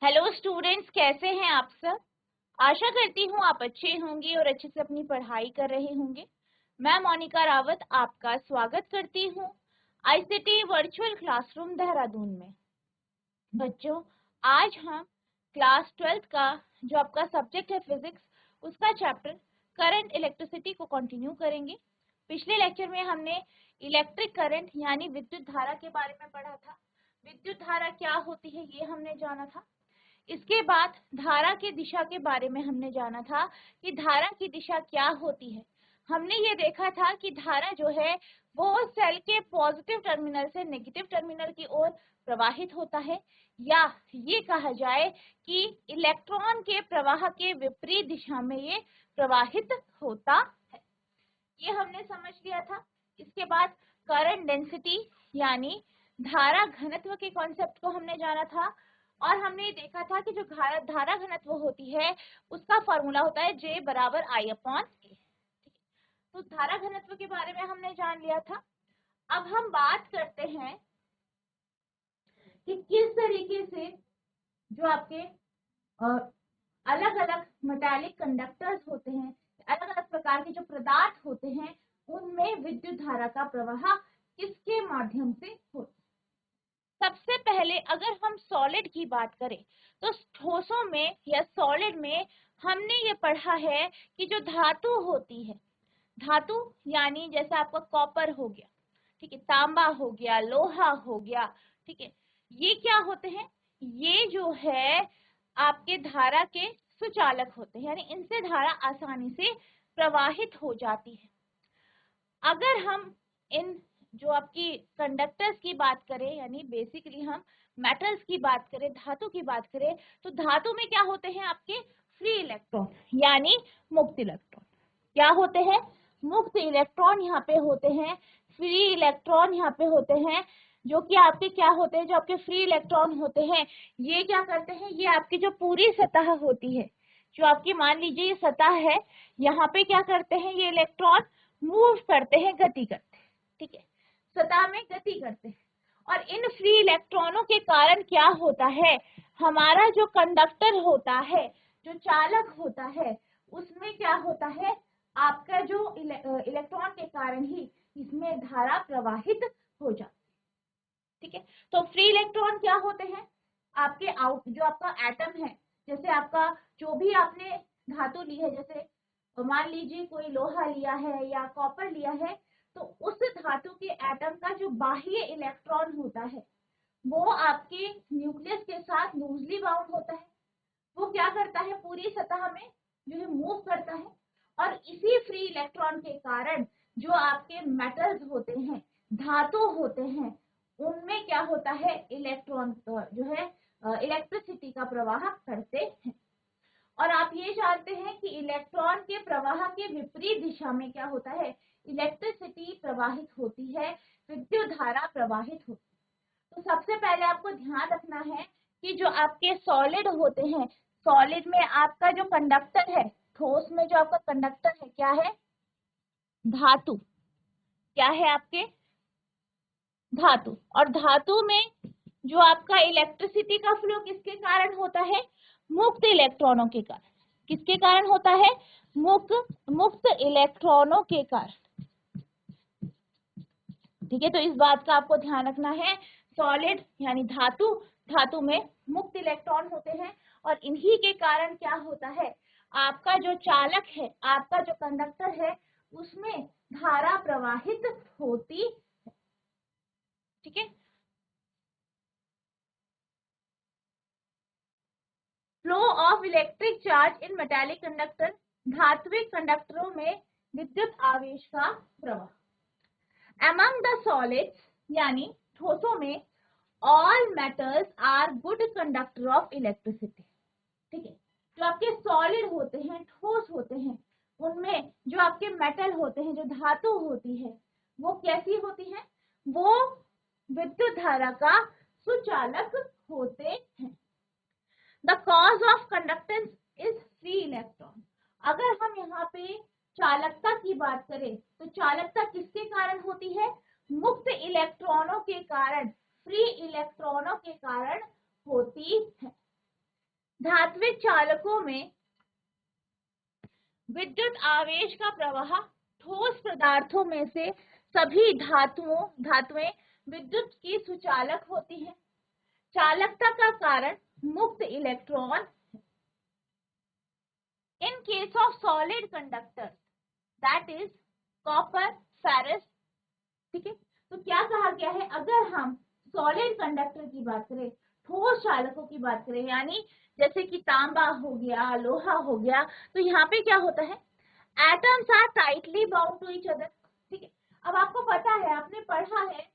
Hello students, कैसे हैं आप सब। आशा करती हूँ आप अच्छे होंगे और अच्छे से अपनी पढ़ाई कर रहे होंगे। मैं मोनिका रावत आपका स्वागत करती हूँ आईसीटी वर्चुअल क्लासरूम देहरादून में। बच्चों, आज हम क्लास 12th का जो आपका सब्जेक्ट है फिजिक्स, उसका चैप्टर करंट इलेक्ट्रिसिटी को कंटिन्यू करेंगे। पिछले लेक्चर में हमने इलेक्ट्रिक करंट यानी विद्युत धारा के बारे में पढ़ा था। विद्युत धारा क्या होती है ये हमने जाना था। इसके बाद धारा की दिशा के बारे में हमने जाना था कि धारा की दिशा क्या होती है। हमने ये देखा था कि धारा जो है वो सेल के पॉजिटिव टर्मिनल से नेगेटिव टर्मिनल की ओर प्रवाहित होता है, या ये कहा जाए कि इलेक्ट्रॉन के प्रवाह के विपरीत दिशा में ये प्रवाहित होता है। ये हमने समझ लिया था। इसके बाद करंट डेंसिटी यानी धारा घनत्व के कॉन्सेप्ट को हमने जाना था, और हमने देखा था कि जो धारा घनत्व होती है उसका फॉर्मूला होता है J बराबर I/A। तो धारा घनत्व के बारे में हमने जान लिया था। अब हम बात करते हैं कि किस तरीके से जो आपके अलग अलग मेटालिक कंडक्टर्स होते हैं, अलग अलग प्रकार के जो पदार्थ होते हैं, उनमें विद्युत धारा का प्रवाह किसके माध्यम से होता है। सबसे पहले अगर हम सॉलिड की बात करें तो ठोसों में या सॉलिड में हमने ये पढ़ा है कि जो धातु होती है, धातु यानी जैसे आपका कॉपर हो गया, ठीक है, तांबा हो गया, लोहा हो गया, ठीक है, ये क्या होते हैं, ये जो है आपके धारा के सुचालक होते हैं, यानी इनसे धारा आसानी से प्रवाहित हो जाती है। अगर हम इन जो आपकी कंडक्टर्स की बात करें, यानी बेसिकली हम मेटल्स की बात करें, धातु की बात करें, तो धातु में क्या होते हैं आपके फ्री इलेक्ट्रॉन यानी मुक्त इलेक्ट्रॉन। क्या होते हैं? मुक्त इलेक्ट्रॉन यहाँ पे होते हैं, फ्री इलेक्ट्रॉन यहाँ पे होते हैं। जो कि आपके क्या होते हैं, जो आपके फ्री इलेक्ट्रॉन होते हैं, ये क्या करते हैं, ये आपकी जो पूरी सतह होती है, जो आपकी मान लीजिए ये सतह है, यहाँ पे क्या करते हैं, ये इलेक्ट्रॉन मूव करते हैं, गति करते हैं, ठीक है, सतह में गति करते हैं। और इन फ्री इलेक्ट्रॉनों के कारण क्या होता है, हमारा जो कंडक्टर होता है, जो चालक होता है, उसमें क्या होता है, आपका जो इलेक्ट्रॉन के कारण ही इसमें धारा प्रवाहित हो जाती है, ठीक है। तो फ्री इलेक्ट्रॉन क्या होते हैं, आपके जो आपका एटम है, जैसे आपका जो भी आपने धातु ली है, जैसे मान लीजिए कोई लोहा लिया है या कॉपर लिया है, तो उस धातु के एटम का जो बाह्य इलेक्ट्रॉन होता है वो आपके न्यूक्लियस के साथ लूजली बाउंड होता है। वो क्या करता है, पूरी सतह में जो है मूव करता है, और इसी फ्री इलेक्ट्रॉन के कारण जो आपके मेटल्स होते हैं, धातु होते हैं, उनमें क्या होता है, इलेक्ट्रॉन जो है इलेक्ट्रिसिटी का प्रवाह करते हैं। और आप ये जानते हैं कि इलेक्ट्रॉन के प्रवाह के विपरीत दिशा में क्या होता है, इलेक्ट्रिसिटी प्रवाहित होती है, विद्युत धारा प्रवाहित होती है। तो सबसे पहले आपको ध्यान रखना है कि जो आपके सॉलिड होते हैं, सॉलिड में आपका जो कंडक्टर है, ठोस में जो आपका कंडक्टर है क्या है, धातु। क्या है आपके, धातु। और धातु में जो आपका इलेक्ट्रिसिटी का फ्लो किसके कारण होता है, मुक्त इलेक्ट्रॉनों के कारण। किसके कारण होता है, मुक्त इलेक्ट्रॉनों के कारण, ठीक है। तो इस बात का आपको ध्यान रखना है, सॉलिड यानी धातु, धातु में मुक्त इलेक्ट्रॉन होते हैं, और इन्हीं के कारण क्या होता है, आपका जो चालक है, आपका जो कंडक्टर है, उसमें धारा प्रवाहित होती है, ठीक है। Flow of electric charge in metallic conductor, धात्विक कंडक्टरों में विद्युत आवेश का प्रवाह। अमंग द सॉलिड्स यानी ठोसों में, all metals are good conductor of electricity, ठीक है। जो आपके सॉलिड होते हैं, ठोस होते हैं, उनमें जो आपके मेटल होते हैं, जो धातु होती है, वो कैसी होती है, वो विद्युत धारा का सुचालक होते हैं। The cause of conductance is free electron। अगर हम यहाँ पे चालकता की बात करें तो चालकता किसके कारण होती है, मुक्त इलेक्ट्रॉनों के कारण, फ्री इलेक्ट्रॉनों के कारण होती है। धात्विक चालकों में विद्युत आवेश का प्रवाह ठोस पदार्थों में से सभी धातुएं विद्युत की सुचालक होती हैं। चालकता का कारण मुक्त electron. In case of solid conductor that is copper, ferrous, ठीक है। तो क्या कहा गया है, अगर हम सॉलिड कंडक्टर की बात करें, ठोस चालकों की बात करें, यानी जैसे कि तांबा हो गया, लोहा हो गया, तो यहाँ पे क्या होता है, atoms are tightly bound to each other, ठीक है। अब आपको पता है, आपने पढ़ा है,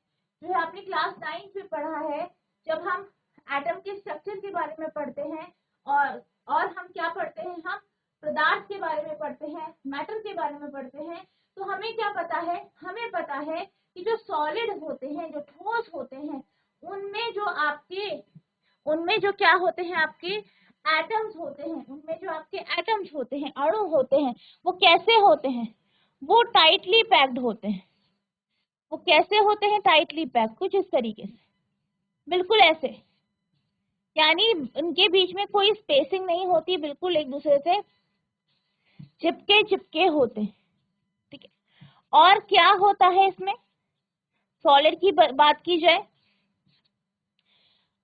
जो है आपने क्लास 9 में पढ़ा है, जब हम एटम के स्ट्रक्चर के बारे में पढ़ते हैं और हम क्या पढ़ते हैं, हम पदार्थ के बारे में पढ़ते हैं, मैटर के बारे में पढ़ते हैं, तो हमें क्या पता है, हमें पता है कि जो सॉलिड होते हैं, जो ठोस होते हैं, उनमें जो क्या होते हैं, आपके एटम्स होते हैं, उनमें जो आपके एटम्स होते हैं, अणु होते हैं, वो कैसे होते हैं, वो टाइटली पैक्ड होते हैं। वो कैसे होते हैं, टाइटली पैक्ड, कुछ इस तरीके से, बिल्कुल ऐसे, यानी उनके बीच में कोई स्पेसिंग नहीं होती, बिल्कुल एक दूसरे से चिपके चिपके होते हैं, ठीक है। और क्या होता है इसमें, सॉलिड की बात की जाए,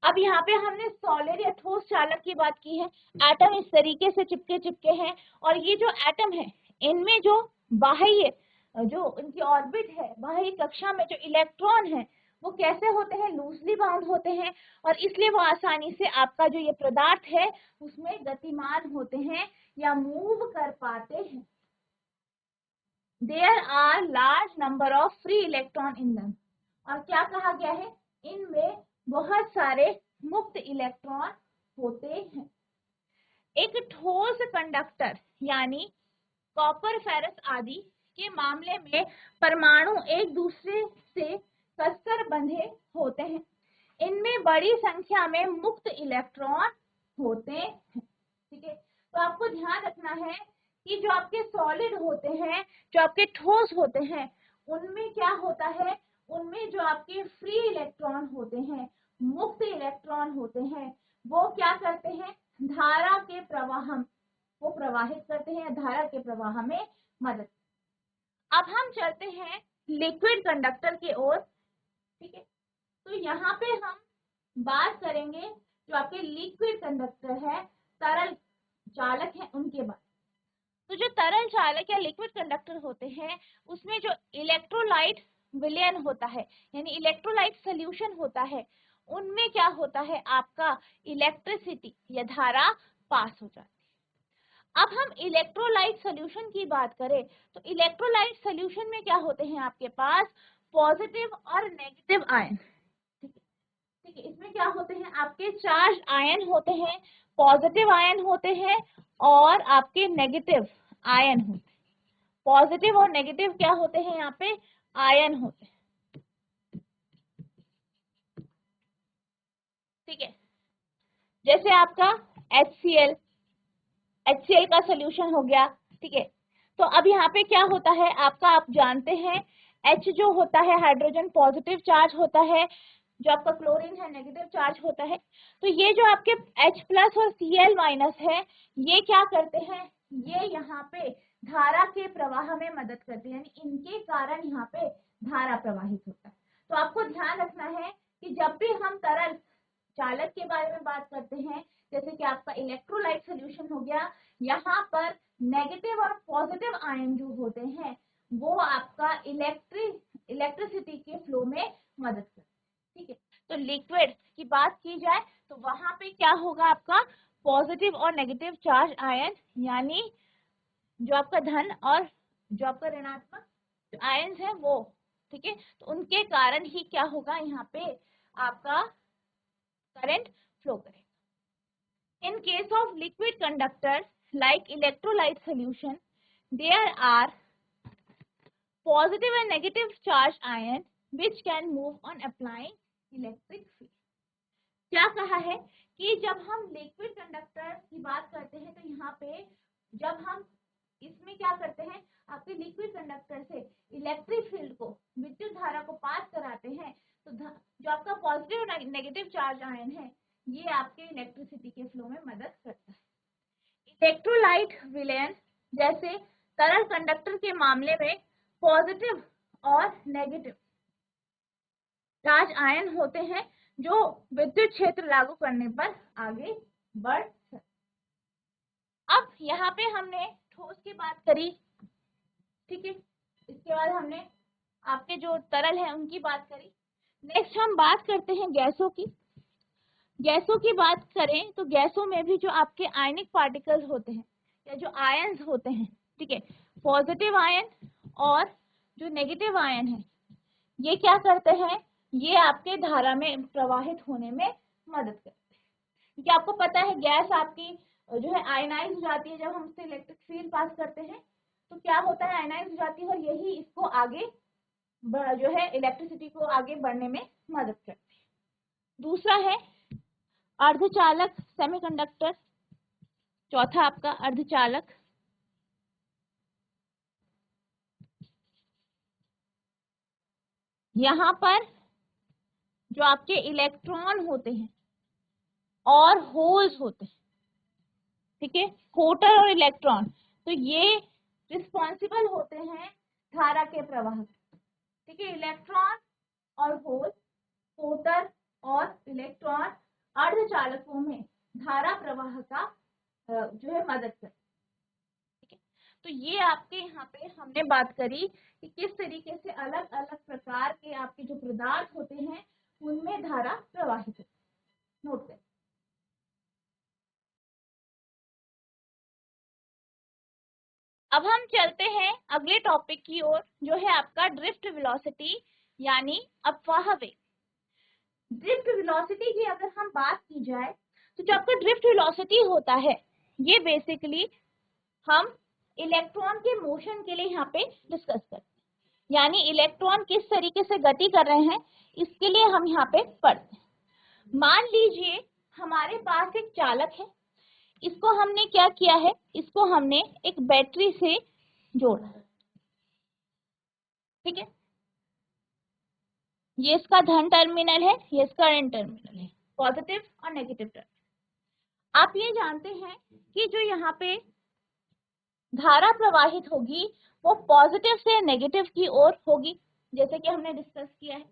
अब यहाँ पे हमने सॉलिड या ठोस चालक की बात की है, एटम इस तरीके से चिपके चिपके हैं, और ये जो एटम है, इनमें जो बाह्य, जो इनकी ऑर्बिट है, बाह्य कक्षा में जो इलेक्ट्रॉन है, वो कैसे होते हैं, लूजली बाउंड होते हैं, और इसलिए वो आसानी से आपका जो ये पदार्थ है उसमें गतिमान होते हैं या मूव कर पाते हैं। There are large number of free electron in them, और क्या कहा गया है, इनमें बहुत सारे मुक्त इलेक्ट्रॉन होते हैं। एक ठोस कंडक्टर यानी कॉपर, फेरस आदि के मामले में परमाणु एक दूसरे से कसकर बंधे होते हैं। इनमें बड़ी संख्या में मुक्त इलेक्ट्रॉन होते हैं, ठीक है। तो आपको ध्यान रखना है कि जो आपके सॉलिड होते हैं, जो आपके ठोस होते हैं, उनमें क्या होता है, उनमें जो आपके फ्री इलेक्ट्रॉन होते हैं, मुक्त इलेक्ट्रॉन होते हैं, वो क्या करते हैं, धारा के प्रवाह को प्रवाहित करते हैं, धारा के प्रवाह में मदद। अब हम चलते हैं लिक्विड कंडक्टर की ओर, ठीक है। तो यहाँ पे हम बात करेंगे जो आपके लिक्विड कंडक्टर है, तरल चालक है, उनके बारे। तो जो तरल चालक या लिक्विड कंडक्टर होते हैं, उसमें जो इलेक्ट्रोलाइट विलयन होता है, यानी इलेक्ट्रोलाइट सोल्यूशन होता है, उनमें क्या होता है, आपका इलेक्ट्रिसिटी या धारा पास हो जाती है। अब हम इलेक्ट्रोलाइट सोल्यूशन की बात करें, तो इलेक्ट्रोलाइट सोल्यूशन में क्या होते हैं, आपके पास पॉजिटिव और नेगेटिव आयन, ठीक है। इसमें क्या होते हैं, आपके चार्ज आयन होते हैं, पॉजिटिव आयन होते हैं और आपके नेगेटिव आयन होते हैं। पॉजिटिव और नेगेटिव क्या होते हैं, यहाँ पे आयन होते हैं, ठीक है। जैसे आपका HCl का सोल्यूशन हो गया, ठीक है। तो अब यहाँ पे क्या होता है आपका, आप जानते हैं H जो होता है हाइड्रोजन पॉजिटिव चार्ज होता है, जो आपका क्लोरीन है नेगेटिव चार्ज होता है। तो ये जो आपके H प्लस और Cl माइनस है, ये क्या करते हैं, ये यहाँ पे धारा के प्रवाह में मदद करते हैं, यानी इनके कारण यहाँ पे धारा प्रवाहित होता है। तो आपको ध्यान रखना है कि जब भी हम तरल चालक के बारे में बात करते हैं, जैसे कि आपका इलेक्ट्रोलाइट सोल्यूशन हो गया, यहाँ पर नेगेटिव और पॉजिटिव आयन जो होते हैं, वो आपका इलेक्ट्रिसिटी के फ्लो में मदद करते हैं, ठीक है। तो लिक्विड की बात की जाए तो वहां पे क्या होगा, आपका पॉजिटिव और नेगेटिव चार्ज आयन, यानी जो आपका धन और जो आपका ऋणात्मक आयन है वो, ठीक है। तो उनके कारण ही क्या होगा, यहाँ पे आपका करंट फ्लो करेगा। In case of liquid conductors like electrolyte solution, there are positive and negative charge ion which can move on applying electric field। क्या कहा है कि जब हम लिक्विड कंडक्टर की बात करते हैं, तो यहाँ पे जब हम इसमें क्या करते हैं, आपके लिक्विड कंडक्टर से इलेक्ट्रिक फील्ड को, विद्युत धारा को पास कराते हैं, तो जो आपका पॉजिटिव और नेगेटिव चार्ज आयन है, ये आपके इलेक्ट्रिसिटी के फ्लो में मदद करता है। इलेक्ट्रोलाइट विलयन जैसे तरल कंडक्टर के मामले में पॉजिटिव और नेगेटिव चार्ज आयन होते हैं जो विद्युत क्षेत्र लागू करने पर आगे बढ़ सकते। अब यहाँ पे हमने ठोस की बात करी, ठीक है, इसके बाद हमने आपके जो तरल है उनकी बात करी। नेक्स्ट हम बात करते हैं गैसों की। गैसों की बात करें तो गैसों में भी जो आपके आयनिक पार्टिकल्स होते हैं या जो आयन्स होते हैं, ठीक है, पॉजिटिव आयन और जो नेगेटिव आयन है, ये क्या करते हैं, ये आपके धारा में प्रवाहित होने में मदद करते हैं। क्योंकि आपको पता है गैस आपकी जो है आयनाइज हो जाती है, जब हम उससे इलेक्ट्रिक फील्ड पास करते हैं तो क्या होता है, आयनाइज हो जाती है और यही इसको आगे जो है इलेक्ट्रिसिटी को आगे बढ़ने में मदद करती है। दूसरा है अर्धचालक सेमीकंडक्टर, चौथा आपका अर्धचालक। यहाँ पर जो आपके इलेक्ट्रॉन होते हैं और होल्स होते हैं, ठीक है, कोटर और इलेक्ट्रॉन, तो ये रिस्पॉन्सिबल होते हैं धारा के प्रवाह, ठीक है। इलेक्ट्रॉन और होल, कोटर और इलेक्ट्रॉन अर्धचालकों में धारा प्रवाह का जो है मदद करते हैं, ठीक है। तो ये आपके यहाँ पे हमने बात करी कि किस तरीके से अलग अलग प्रकार के आपके जो पदार्थ होते हैं उनमें धारा प्रवाहित होती है। नोट करें। अब हम चलते हैं अगले टॉपिक की ओर, जो है आपका ड्रिफ्ट वेलोसिटी यानी अपवाह वेग। ड्रिफ्ट वेलोसिटी की अगर हम बात की जाए तो जो आपका ड्रिफ्ट वेलोसिटी होता है, ये बेसिकली हम इलेक्ट्रॉन के मोशन के लिए यहाँ पे डिस्कस करते हैं, यानी इलेक्ट्रॉन किस तरीके से गति कर रहे हैं इसके लिए हम यहाँ पे पढ़ते हैं। मान लीजिए हमारे पास एक चालक है, इसको हमने क्या किया है, इसको हमने एक बैटरी से जोड़ा, ठीक है, ये इसका धन टर्मिनल है, ये इसका ऋण टर्मिनल है, पॉजिटिव और नेगेटिव टर्मिनल। आप ये जानते हैं कि जो यहाँ पे धारा प्रवाहित होगी वो पॉजिटिव से नेगेटिव की ओर होगी, जैसे कि हमने डिस्कस किया है।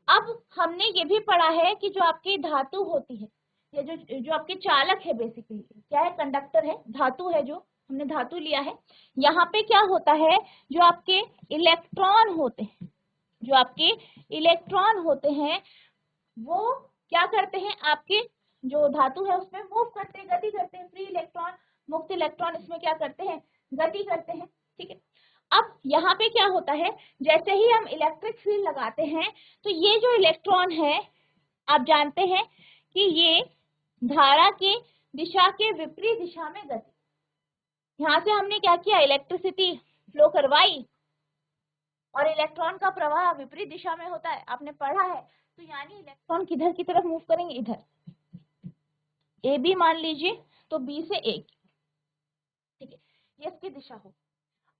अब हमने ये भी पढ़ा है कि जो आपकी धातु होती है या जो आपके चालक है, बेसिकली क्या है, कंडक्टर है, धातु है, जो हमने धातु लिया है। यहाँ पे क्या होता है, जो आपके इलेक्ट्रॉन होते हैं, जो आपके इलेक्ट्रॉन होते हैं वो क्या करते हैं, आपके जो धातु है उसमें मूव करते हैं, गति करते हैं। फ्री इलेक्ट्रॉन, मुक्त इलेक्ट्रॉन इसमें क्या करते हैं, गति करते हैं, ठीक है। अब यहाँ पे क्या होता है, जैसे ही हम इलेक्ट्रिक फील्ड लगाते हैं तो ये जो इलेक्ट्रॉन है, आप जानते हैं कि ये धारा के दिशा के विपरीत दिशा में गति, यहाँ से हमने क्या किया, इलेक्ट्रिसिटी फ्लो करवाई और इलेक्ट्रॉन का प्रवाह विपरीत दिशा में होता है, आपने पढ़ा है। तो यानी इलेक्ट्रॉन किधर की तरफ मूव करेंगे, इधर, ए बी मान लीजिए, तो बी से ए, ठीक है, ये इसकी दिशा हो।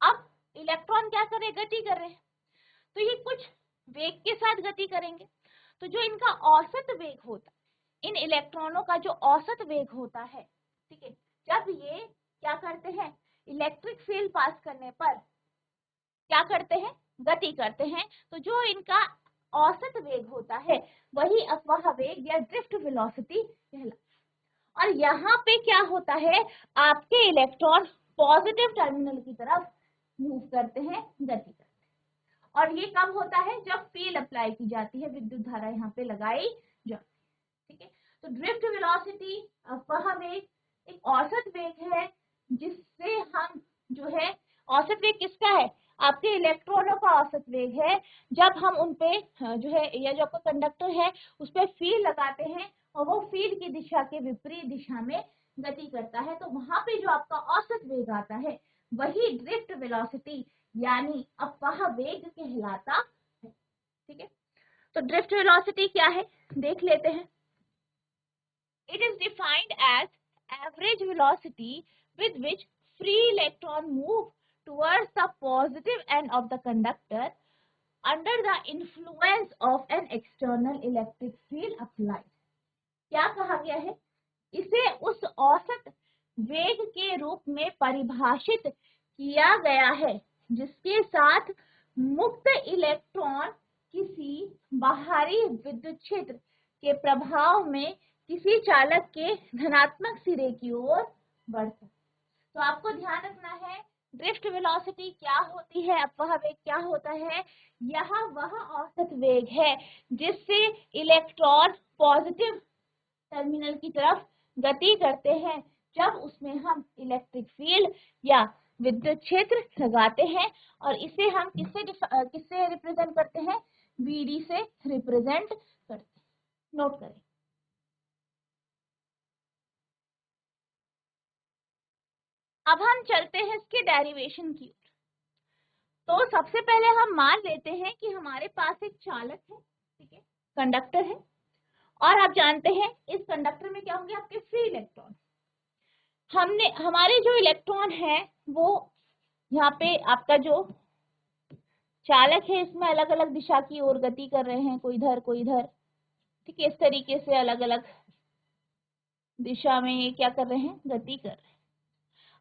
अब इलेक्ट्रॉन क्या कर रहे, गति कर रहे हैं, तो ये कुछ वेग के साथ गति करेंगे। तो जो इनका औसत वेग होता है, इन इलेक्ट्रॉनों का जो औसत वेग होता है, ठीक है, जब ये क्या करते हैं, इलेक्ट्रिक फील्ड पास करने पर क्या करते हैं, गति करते हैं, तो जो इनका औसत वेग होता है वही अपवाह वेग या ड्रिफ्ट वेलोसिटी कहलाता है। और यहाँ पे क्या होता है, आपके इलेक्ट्रॉन पॉजिटिव टर्मिनल की तरफ मूव करते हैं, गति करते हैं। और ये कब होता है, जब फील्ड अप्लाई की जाती है, विद्युत धारा यहाँ पे लगाई जाती है, ठीक है। तो ड्रिफ्ट वेलोसिटी, अपवाह वेग, एक औसत वेग है जिससे हम जो है, औसत वेग किसका है, आपके इलेक्ट्रॉनों का औसत वेग है, जब हम उनपे जो है, या जो आपका कंडक्टर है उस पर फील्ड लगाते हैं और वो फील्ड की दिशा के विपरीत दिशा में गति करता है, तो वहां पे जो आपका औसत वेग आता है वही ड्रिफ्ट वेलोसिटी यानी अपवाह वेग कहलाता है, ठीक है। तो ड्रिफ्ट वेलोसिटी क्या है, देख लेते हैं। It is defined as average velocity with which free electron move towards the positive end of the conductor under the influence of an external electric field applied. क्या कहा गया है, इसे उस औसत वेग के रूप में परिभाषित किया गया है जिसके साथ मुक्त इलेक्ट्रॉन किसी बाहरी विद्युत क्षेत्र के प्रभाव में किसी चालक के धनात्मक सिरे की ओर बढ़ता है। तो आपको ध्यान रखना है ड्रिफ्ट वेलोसिटी क्या होती है, अपवाह वेग क्या होता है। यह वह औसत वेग है जिससे इलेक्ट्रॉन पॉजिटिव टर्मिनल की तरफ गति करते हैं जब उसमें हम इलेक्ट्रिक फील्ड या विद्युत क्षेत्र लगाते हैं, और इसे हम किससे रिप्रेजेंट करते हैं, Vd से रिप्रेजेंट करते हैं। नोट करें। अब हम चलते हैं इसके डेरिवेशन की ओर। तो सबसे पहले हम मान लेते हैं कि हमारे पास एक चालक है, ठीक है, कंडक्टर है, और आप जानते हैं इस कंडक्टर में क्या होंगे, आपके फ्री इलेक्ट्रॉन। हमारे जो इलेक्ट्रॉन है वो यहाँ पे आपका जो चालक है इसमें अलग अलग दिशा की ओर गति कर रहे हैं, कोई इधर कोई इधर, ठीक है, इस तरीके से अलग अलग दिशा में ये क्या कर रहे हैं, गति कर रहे हैं।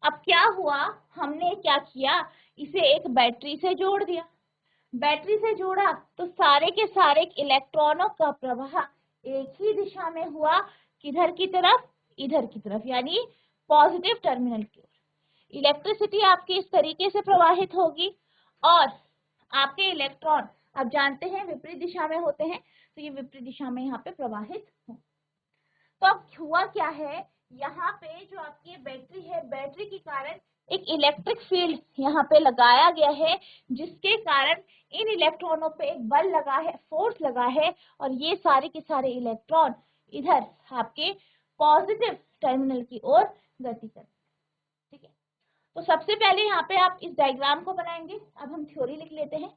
अब क्या हुआ, हमने क्या किया, इसे एक बैटरी से जोड़ दिया। बैटरी से जोड़ा तो सारे के सारे इलेक्ट्रॉनों का प्रवाह एक ही दिशा में हुआ, किधर की तरफ, इधर की तरफ, यानी पॉजिटिव टर्मिनल की ओर। इलेक्ट्रिसिटी आपकी इस तरीके से प्रवाहित होगी और आपके इलेक्ट्रॉन आप जानते हैं विपरीत दिशा में होते हैं, तो ये विपरीत दिशा में यहाँ पे प्रवाहित हो। तो अब हुआ क्या है, यहाँ पे जो आपकी बैटरी है, बैटरी के कारण एक इलेक्ट्रिक फील्ड यहाँ पे लगाया गया है जिसके कारण इन इलेक्ट्रॉनों पे एक बल लगा है, फोर्स लगा है, और ये सारे के सारे इलेक्ट्रॉन इधर आपके पॉजिटिव टर्मिनल की ओर गति करते हैं, ठीक है। तो सबसे पहले यहाँ पे आप इस डायग्राम को बनाएंगे। अब हम थ्योरी लिख लेते हैं।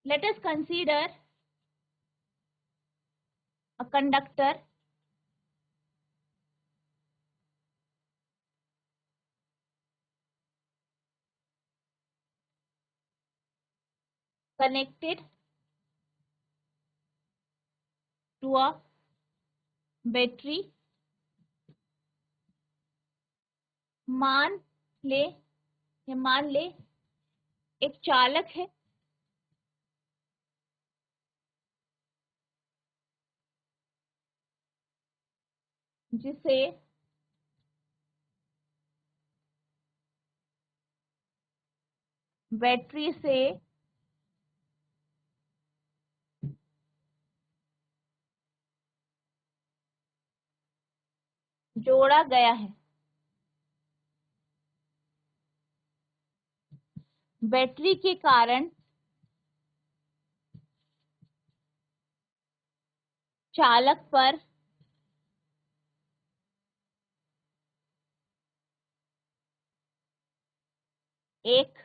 Let us consider a conductor connected to a battery। मान ले एक चालक है जिसे बैटरी से जोड़ा गया है। बैटरी के कारण चालक पर एक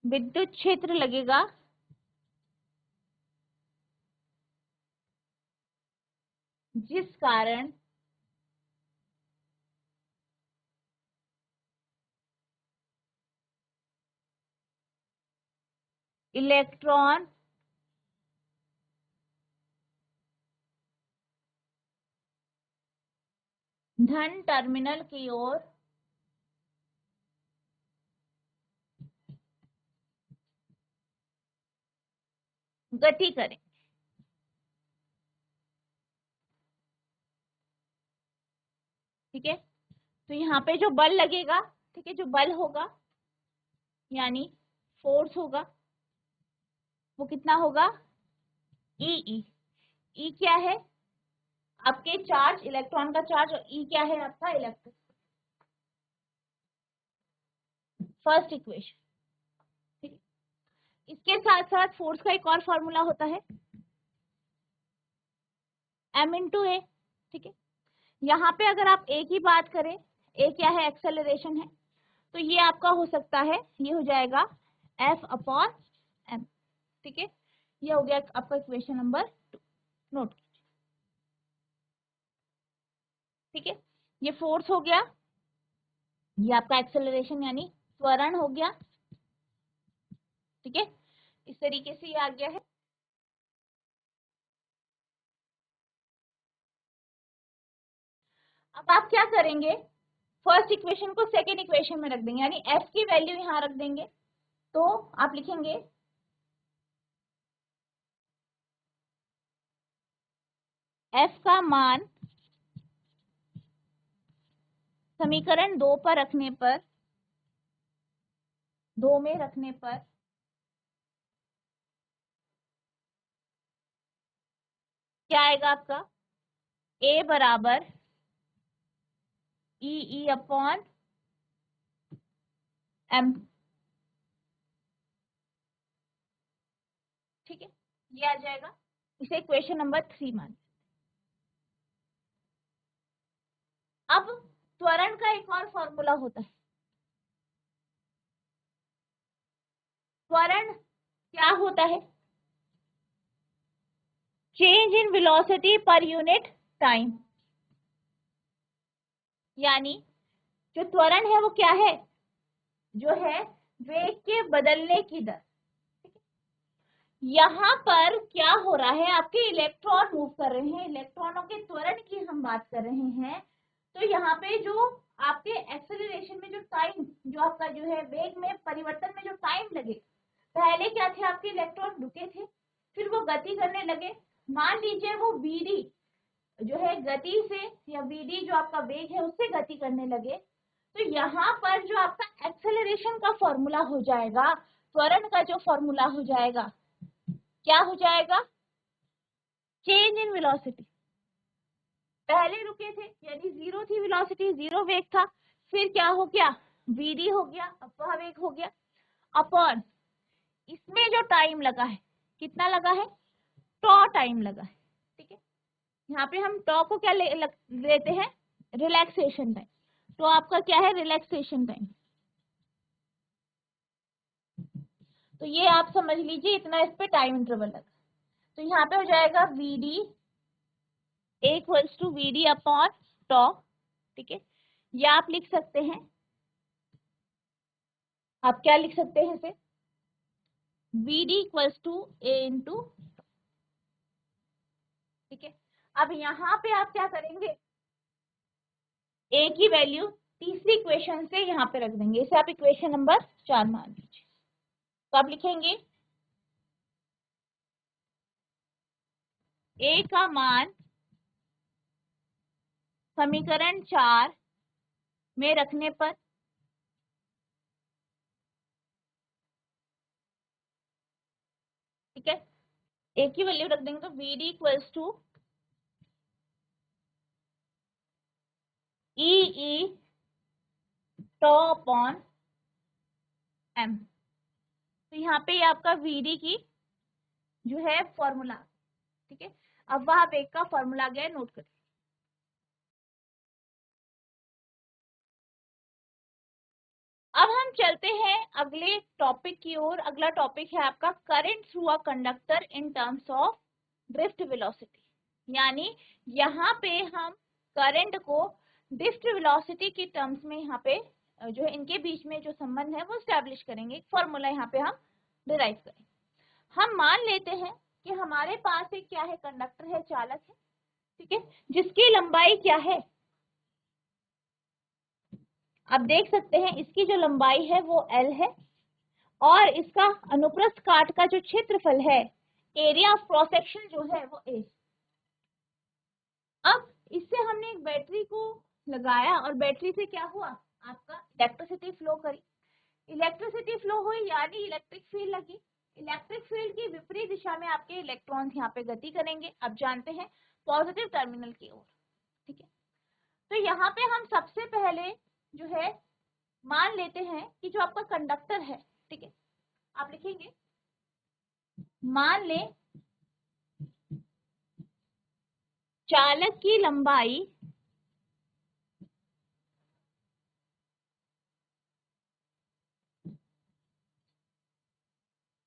विद्युत क्षेत्र लगेगा जिस कारण इलेक्ट्रॉन धन टर्मिनल की ओर गति करें। ठीक है, तो यहाँ पे जो बल लगेगा, ठीक है, जो बल होगा यानी फोर्स होगा वो कितना होगा, ई। ई क्या है, आपके चार्ज, इलेक्ट्रॉन का चार्ज, और ई क्या है आपका इलेक्ट्रिक। फर्स्ट इक्वेशन, ठीक है। इसके साथ साथ फोर्स का एक और फॉर्मूला होता है m×a, ठीक है। यहाँ पे अगर आप ए की बात करें, ए क्या है, एक्सेलरेशन है, तो ये आपका हो सकता है, ये हो जाएगा F/m, ठीक है। ये हो गया आपका इक्वेशन नंबर 2, नोट, ठीक है। ये फोर्स हो गया, ये आपका एक्सेलरेशन यानी त्वरण हो गया, ठीक है। इस तरीके से ये आ गया है। अब आप क्या करेंगे, फर्स्ट इक्वेशन को सेकेंड इक्वेशन में रख देंगे, यानी एफ की वैल्यू यहां रख देंगे। तो आप लिखेंगे एफ का मान समीकरण 2 पर रखने पर, 2 में रखने पर क्या आएगा आपका, ए बराबर ई ई अपॉन एम, ठीक है, ये आ जाएगा। इसे इक्वेशन नंबर 3 मान। अब त्वरण का एक और फॉर्मूला होता है। त्वरण क्या होता है, change in velocity per unit time, यानी जो त्वरण है वो क्या है, जो है वेग के बदलने की दर। यहाँ पर क्या हो रहा है, आपके इलेक्ट्रॉन मूव कर रहे हैं, इलेक्ट्रॉनों के त्वरण की हम बात कर रहे हैं। तो यहाँ पे जो आपके एक्सेलरेशन में जो टाइम, जो आपका जो है वेग में परिवर्तन में जो टाइम लगे, पहले क्या थे, आपके इलेक्ट्रॉन रुके थे, फिर वो गति करने लगे। मान लीजिए वो वीडी जो है गति से, या वीडी जो आपका वेग है उससे गति करने लगे, तो यहाँ पर जो आपका एक्सेलरेशन का फॉर्मूला हो जाएगा, त्वरण का जो फॉर्मूला हो जाएगा, क्या हो जाएगा, चेंज इन वेलोसिटी। पहले रुके थे यानी जीरो थी वेलोसिटी, जीरो वेग था, फिर क्या हो गया, वीडी हो गया, अपवाह वेग हो गया, अपॉन इसमें जो टाइम लगा है, कितना लगा है, टॉ टाइम लगा है, ठीक है। यहाँ पे हम टॉ को क्या लेते हैं, रिलैक्सेशन टाइम। तो आपका क्या है, रिलैक्सेशन टाइम। तो ये आप समझ लीजिए, इतना इस पे टाइम इंटरवल लगा। तो यहाँ पे हो जाएगा VD equals to VD upon tau, ठीक है। या आप लिख सकते हैं, आप क्या लिख सकते हैं इसे, V D equals to A into, ठीक है। अब यहाँ पे आप क्या करेंगे, ए की वैल्यू तीसरी इक्वेशन से यहाँ पे रख देंगे, इसे आप इक्वेशन नंबर 4 मान लीजिए। तो आप लिखेंगे ए का मान समीकरण 4 में रखने पर, ठीक है, ए की वैल्यू रख देंगे, तो V D equals to E E tau upon M. तो यहाँ पे आपका वी डी की जो है फॉर्मूला, ठीक है। अब वहां वेग का फॉर्मूला गया, नोट करिए। अब हम चलते हैं अगले टॉपिक की ओर। अगला टॉपिक है आपका current through a conductor in terms of drift velocity, यानी यहाँ पे हम करंट को ड्रिफ्ट वेलोसिटी की टर्म्स में यहाँ पे जो है इनके बीच में जो संबंध है वो स्टैब्लिश करेंगे, एक फॉर्मूला यहाँ पे हम डिराइव करेंगे। हम मान लेते हैं कि हमारे पास एक क्या है, कंडक्टर है, चालक है, ठीक है, जिसकी लंबाई क्या है, आप देख सकते हैं इसकी जो लंबाई है वो L है, और इसका अनुप्रस्थ काट का जो क्षेत्रफल है, एरिया ऑफ क्रॉस सेक्शन जो है वो A। अब इससे हमने एक बैटरी को लगाया और बैटरी से क्या हुआ, आपका इलेक्ट्रिसिटी फ्लो करी, इलेक्ट्रिसिटी फ्लो हुई यानी इलेक्ट्रिक फील्ड लगी। इलेक्ट्रिक फील्ड की विपरीत दिशा में आपके इलेक्ट्रॉन्स यहाँ पे गति करेंगे, अब जानते हैं पॉजिटिव टर्मिनल की ओर, ठीक है। तो यहाँ पे हम सबसे पहले जो है मान लेते हैं कि जो आपका कंडक्टर है, ठीक है, आप लिखेंगे, मान लें चालक की लंबाई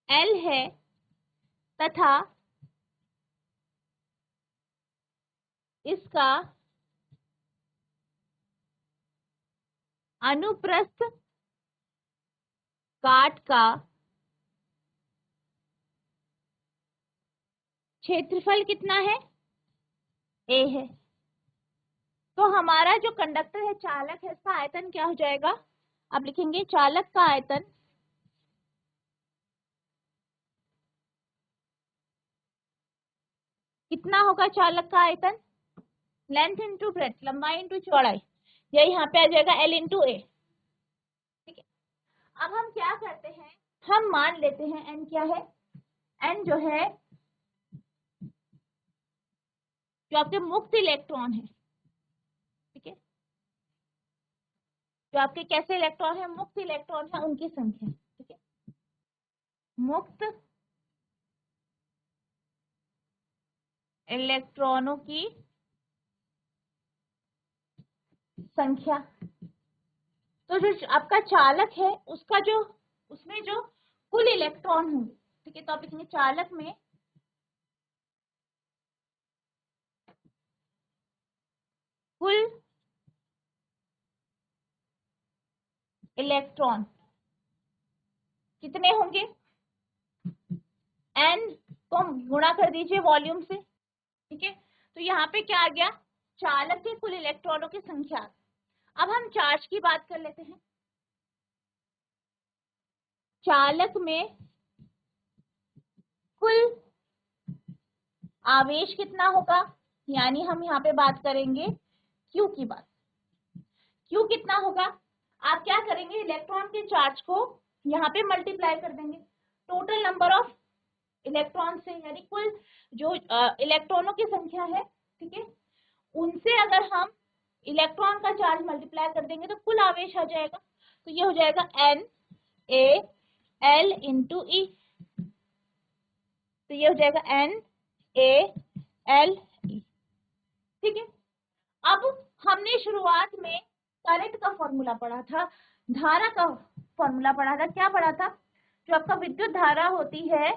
L है तथा इसका अनुप्रस्थ काट का क्षेत्रफल कितना है? ए है। तो हमारा जो कंडक्टर है, चालक है, इसका आयतन क्या हो जाएगा? आप लिखेंगे चालक का आयतन कितना होगा? चालक का आयतन लेंथ इंटू ब्रेथ, लंबाई इंटू चौड़ाई, या यहाँ पे आ जाएगा एल इंटू ए। ठीक है, अब हम क्या करते हैं, हम मान लेते हैं एन क्या है, एन जो है जो आपके मुक्त इलेक्ट्रॉन है, ठीक है, जो आपके कैसे इलेक्ट्रॉन है, मुक्त इलेक्ट्रॉन है, उनकी संख्या, ठीक है, मुक्त इलेक्ट्रॉनों की संख्या। तो जो आपका चालक है उसका जो, उसमें जो कुल इलेक्ट्रॉन होंगे, ठीक है, तो आप लिखेंगे चालक में कुल इलेक्ट्रॉन कितने होंगे? एन को गुणा कर दीजिए वॉल्यूम से, ठीक है। तो यहाँ पे क्या आ गया? चालक के कुल इलेक्ट्रॉनों की संख्या। अब हम चार्ज की बात कर लेते हैं। चालक में कुल आवेश कितना होगा, यानी हम यहाँ पे बात करेंगे क्यू की बात। क्यू कितना होगा? आप क्या करेंगे, इलेक्ट्रॉन के चार्ज को यहाँ पे मल्टीप्लाई कर देंगे टोटल नंबर ऑफ इलेक्ट्रॉन से, यानी कुल जो इलेक्ट्रॉनों की संख्या है, ठीक है, उनसे अगर हम इलेक्ट्रॉन का चार्ज मल्टीप्लाई कर देंगे तो कुल आवेश आ जाएगा। तो ये हो जाएगा एन ए एल इंटू ई। तो ये हो जाएगा एन ए एल ई, ठीक है। अब हमने शुरुआत में करंट का फॉर्मूला पढ़ा था, धारा का फॉर्मूला पढ़ा था। क्या पढ़ा था? जो आपका विद्युत धारा होती है,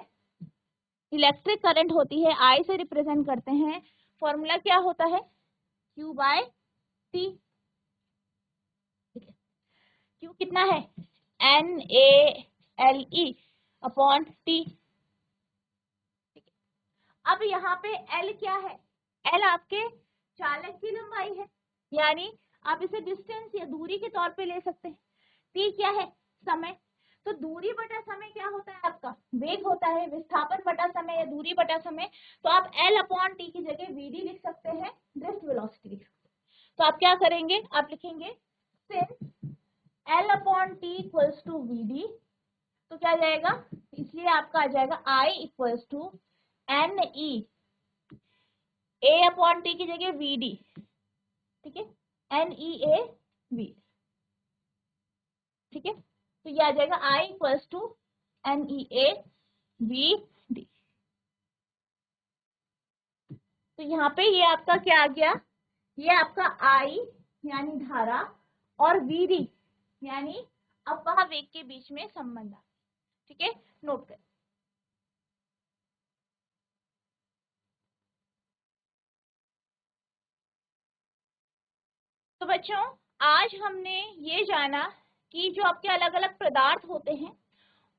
इलेक्ट्रिक करंट होती है, आई से रिप्रेजेंट करते हैं। फॉर्मूला क्या होता है? Q bye T. Q कितना है? NaLe upon T. अब यहाँ पे L क्या है? L आपके चालक की लंबाई है, यानी आप इसे डिस्टेंस या दूरी के तौर पे ले सकते हैं। T क्या है? समय। तो दूरी बटा समय क्या होता है आपका? वेग होता है। विस्थापन बटा समय या दूरी बटा समय, तो आप L अपॉन टी की जगह Vd लिख सकते हैं, ड्रिफ्ट वेलोसिटी लिख सकते हैं। तो आप क्या करेंगे, आप लिखेंगे since L upon T equals to Vd, तो क्या जाएगा, इसलिए आपका आ जाएगा I equals to N E, A upon T की जगह Vd, ठीक है, एन ई ए वी, ठीक है। तो ये आ जाएगा I equals to N E A V D. तो यहाँ पे ये आपका क्या आ गया, ये आपका I यानी धारा और Vd यानी अपवाह वेग के बीच में संबंध, ठीक है, नोट कर। तो बच्चों, आज हमने ये जाना कि जो आपके अलग अलग पदार्थ होते हैं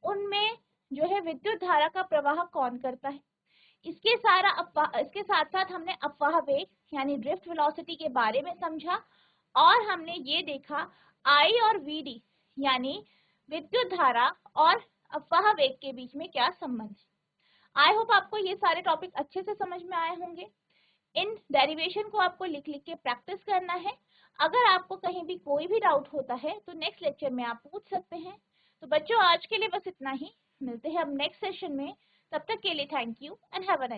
उनमें जो है विद्युत धारा का प्रवाह कौन करता है। इसके साथ साथ हमने अपवाह वेग यानी ड्रिफ्ट वेलोसिटी के बारे में समझा, और हमने ये देखा I और Vd यानी विद्युत धारा और अपवाह वेग के बीच में क्या संबंध है। आई होप आपको ये सारे टॉपिक अच्छे से समझ में आए होंगे। इन डेरिवेशन को आपको लिख लिख के प्रैक्टिस करना है। अगर आपको कहीं भी कोई भी डाउट होता है तो नेक्स्ट लेक्चर में आप पूछ सकते हैं। तो बच्चों, आज के लिए बस इतना ही, मिलते हैं अब नेक्स्ट सेशन में। तब तक के लिए thank you and have a nice day.